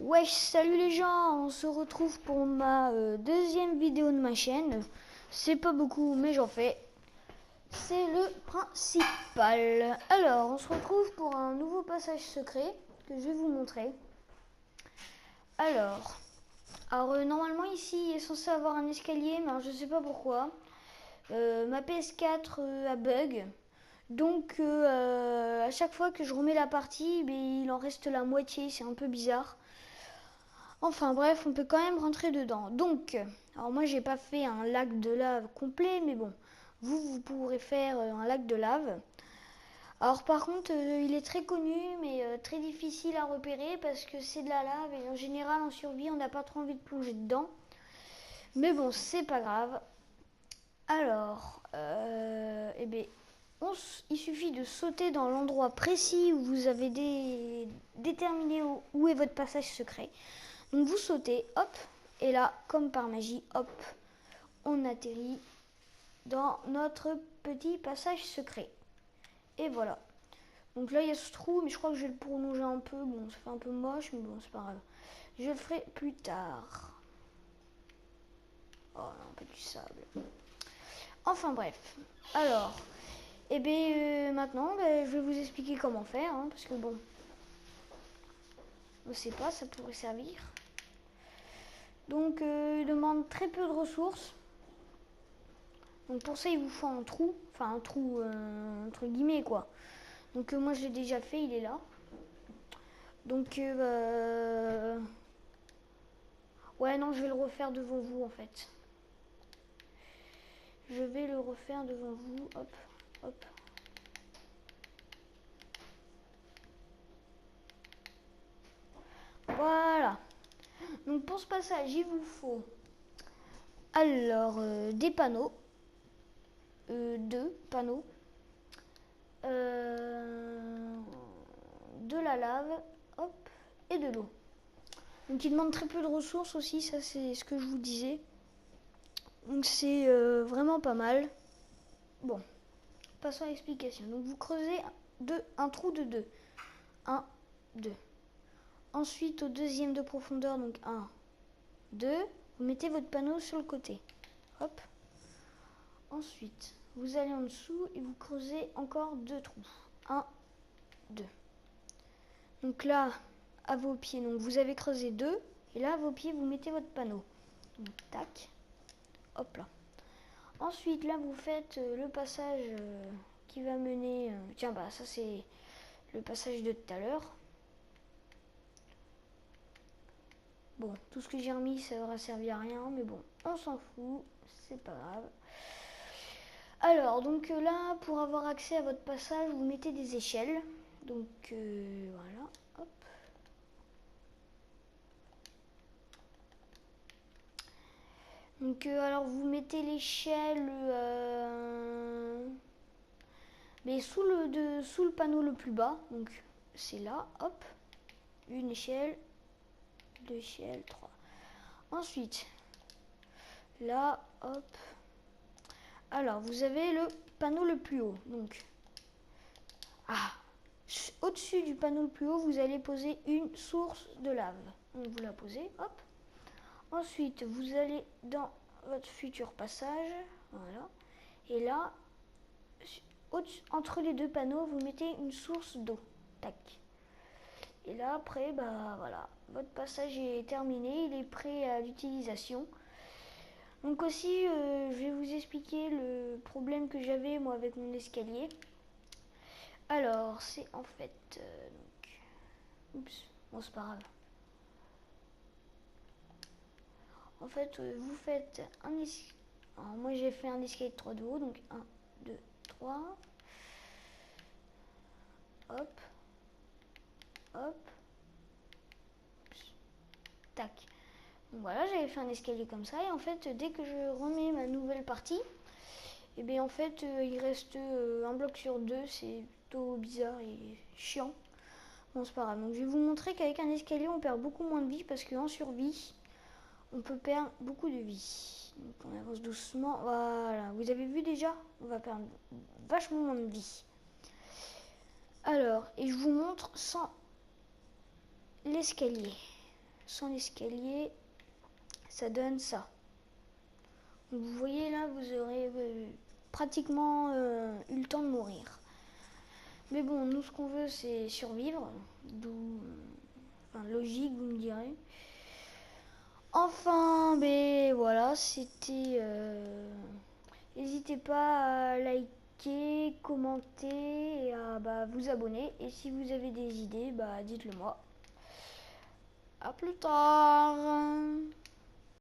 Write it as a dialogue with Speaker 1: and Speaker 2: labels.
Speaker 1: Wesh, salut les gens, on se retrouve pour ma deuxième vidéo de ma chaîne. C'est pas beaucoup, mais j'en fais. C'est le principal. Alors, on se retrouve pour un nouveau passage secret que je vais vous montrer. Alors, normalement ici, il est censé avoir un escalier, mais alors, je sais pas pourquoi. Ma PS4 a bug. Donc, à chaque fois que je remets la partie, il en reste la moitié, c'est un peu bizarre. Enfin bref, on peut quand même rentrer dedans. Donc, alors moi j'ai pas fait un lac de lave complet, mais bon, vous pourrez faire un lac de lave. Alors par contre, il est très connu, mais très difficile à repérer parce que c'est de la lave et en général en survie, on n'a pas trop envie de plonger dedans. Mais bon, c'est pas grave. Alors, il suffit de sauter dans l'endroit précis où vous avez déterminé où est votre passage secret. Donc vous sautez, hop, et là, comme par magie, hop, on atterrit dans notre petit passage secret. Et voilà. Donc là, il y a ce trou, mais je crois que je vais le prolonger un peu. Bon, ça fait un peu moche, mais bon, c'est pas grave. Je le ferai plus tard. Oh, un peu du sable. Enfin bref. Alors, maintenant, je vais vous expliquer comment faire, hein, parce que bon, je sais pas, ça pourrait servir. Donc, il demande très peu de ressources. Donc pour ça, il vous faut un trou, enfin un trou entre guillemets quoi. Donc moi je l'ai déjà fait, il est là. Donc ouais non, je vais le refaire devant vous en fait. Je vais le refaire devant vous, hop, hop. Voilà. Donc pour ce passage, il vous faut alors des panneaux, 2 panneaux, de la lave, hop, et de l'eau. Donc il demande très peu de ressources aussi, ça c'est ce que je vous disais. Donc c'est vraiment pas mal. Bon, passons à l'explication. Donc vous creusez un trou de 2. 1, 2. Ensuite au deuxième de profondeur, donc 1, 2. Vous mettez votre panneau sur le côté. Hop. Ensuite, vous allez en dessous et vous creusez encore 2 trous. 1, 2. Donc là, à vos pieds, donc vous avez creusé 2. Et là, à vos pieds, vous mettez votre panneau. Donc tac. Hop là. Ensuite, là, vous faites le passage qui va mener... tiens, ça, c'est le passage de tout à l'heure. Bon, tout ce que j'ai remis, ça aura servi à rien, mais bon, on s'en fout, c'est pas grave. Alors, donc là, pour avoir accès à votre passage, vous mettez des échelles. Donc, voilà, hop. Donc, alors, vous mettez l'échelle... mais sous le panneau le plus bas, donc c'est là, hop, une échelle, 2 échelles, 3. Ensuite, là, hop, alors vous avez le panneau le plus haut, donc, au-dessus du panneau le plus haut, vous allez poser une source de lave, donc vous la posez, hop. Ensuite, vous allez dans votre futur passage, voilà, et là, entre les 2 panneaux, vous mettez une source d'eau. Tac. Et là, après, voilà, votre passage est terminé, il est prêt à l'utilisation. Donc aussi, je vais vous expliquer le problème que j'avais moi avec mon escalier. Alors, c'est en fait... oups, bon c'est pas grave. En fait, vous faites un escalier... moi j'ai fait un escalier de 3 de haut, donc 1, 2, 3... Hop. Hop. Tac. Donc voilà, j'avais fait un escalier comme ça. Et en fait, dès que je remets ma nouvelle partie, et bien en fait, il reste un bloc sur 2. C'est plutôt bizarre et chiant. Bon, c'est pas grave. Donc je vais vous montrer qu'avec un escalier, on perd beaucoup moins de vie parce qu'en survie, on peut perdre beaucoup de vie. Donc on avance doucement. Voilà. Vous avez vu déjà? On va perdre vachement moins de vie. Alors, et je vous montre sans l'escalier. sans l'escalier, ça donne ça. Donc, vous voyez là, vous aurez pratiquement eu le temps de mourir. Mais bon, nous ce qu'on veut c'est survivre, d'où, enfin, logique vous me direz. Enfin, ben voilà, c'était... N'hésitez pas à liker, commenter et à vous abonner. Et si vous avez des idées, dites-le moi. À plus tard.